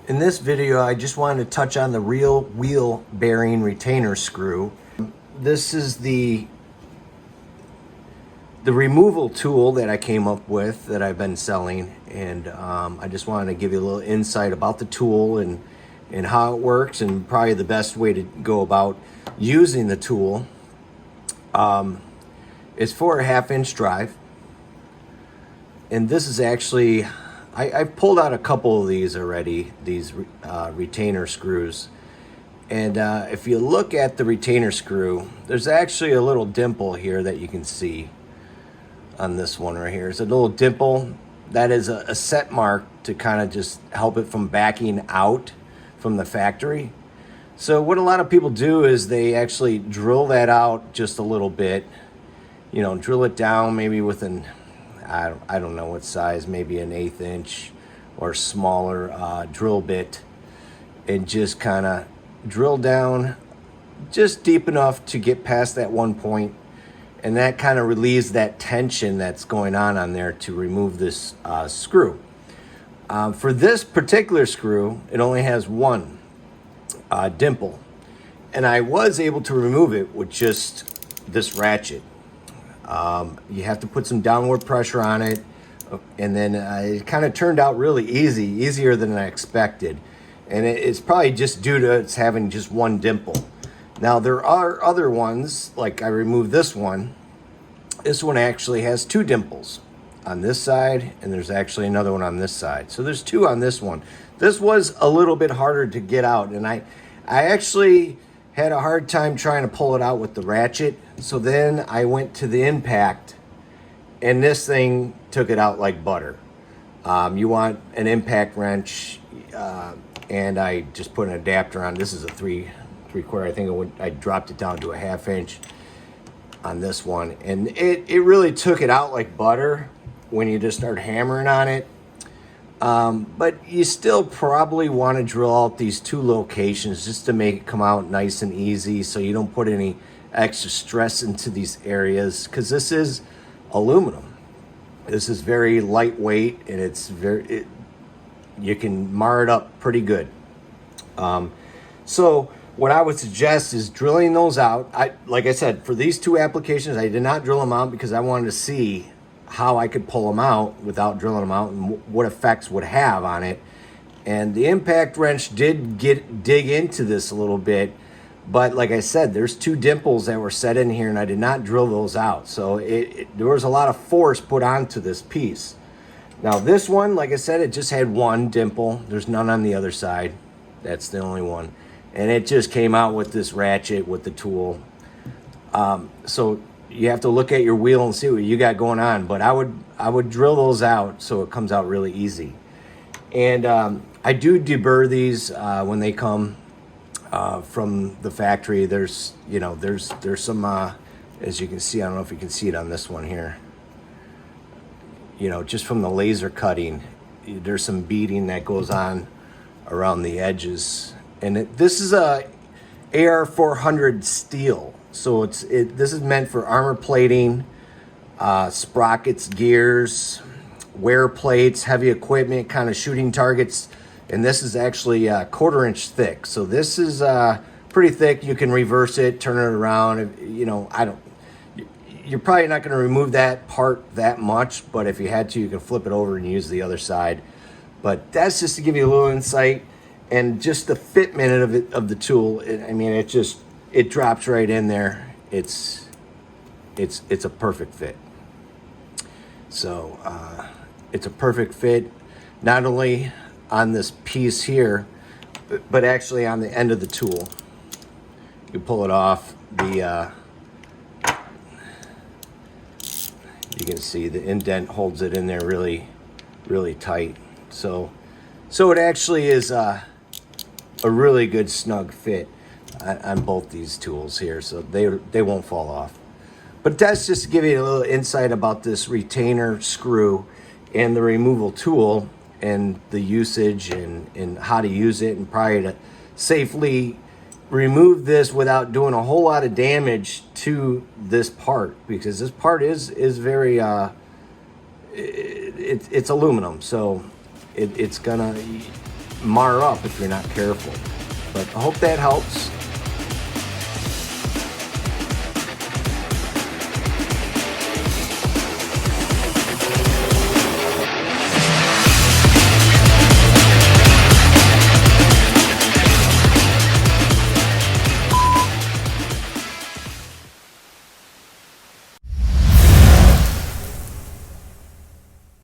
In this video, I just wanted to touch on the real wheel bearing retainer screw. This is the removal tool that I came up with that I've been selling, and I just wanted to give you a little insight about the tool and how it works, and probably the best way to go about using the tool. It's for a 1/2-inch drive, and this is actually I've pulled out a couple of these already, these retainer screws. And if you look at the retainer screw, there's actually a little dimple here that you can see on this one right here. It's a little dimple. That is a set mark to kind of just help it from backing out from the factory. So what a lot of people do is they actually drill that out just a little bit, you know, drill it down maybe with an, I don't know what size, maybe an 1/8 inch or smaller drill bit, and just kind of drill down just deep enough to get past that one point, and that kind of relieves that tension that's going on there to remove this screw. For this particular screw, it only has one dimple, and I was able to remove it with just this ratchet. You have to put some downward pressure on it, and then it kind of turned out really easier than I expected. And it's probably just due to it's having just one dimple. Now there are other ones, like I removed this one. This one actually has two dimples on this side, and there's actually another one on this side. So there's two on this one. This was a little bit harder to get out, and I actually had a hard time trying to pull it out with the ratchet. So then I went to the impact, and this thing took it out like butter. You want an impact wrench, and I just put an adapter on. This is a 3/4. I think I dropped it down to a 1/2 inch on this one, and it really took it out like butter when you just start hammering on it. But you still probably want to drill out these two locations just to make it come out nice and easy, so you don't put any extra stress into these areas, because this is aluminum. This is very lightweight, and it's you can mar it up pretty good. So what I would suggest is drilling those out. Like I said, for these two applications, I did not drill them out because I wanted to see how I could pull them out without drilling them out and what effects would have on it. And the impact wrench did dig into this a little bit, but like I said, there's two dimples that were set in here, and I did not drill those out. So there was a lot of force put onto this piece. Now this one, like I said, it just had one dimple. There's none on the other side. That's the only one. And it just came out with this ratchet with the tool. So you have to look at your wheel and see what you got going on. But I would drill those out so it comes out really easy. And I do deburr these when they come from the factory. There's some as you can see, I don't know if you can see it on this one here. You know, just from the laser cutting, there's some beading that goes on around the edges. And this is a AR400 steel. So this is meant for armor plating, sprockets, gears, wear plates, heavy equipment, kind of shooting targets. And this is actually 1/4 inch thick. So this is pretty thick. You can reverse it, turn it around. You know, you're probably not going to remove that part that much, but if you had to, you can flip it over and use the other side. But that's just to give you a little insight, and just the fitment of the tool. I mean, it drops right in there. It's a perfect fit. So it's a perfect fit, not only on this piece here, but actually on the end of the tool. You pull it off, you can see the indent holds it in there really, really tight. So it actually is a really good snug fit on both these tools here, so they won't fall off. But that's just to give you a little insight about this retainer screw and the removal tool, and the usage and how to use it, and probably to safely remove this without doing a whole lot of damage to this part, because this part is very it's aluminum, so it's gonna mar up if you're not careful. But I hope that helps.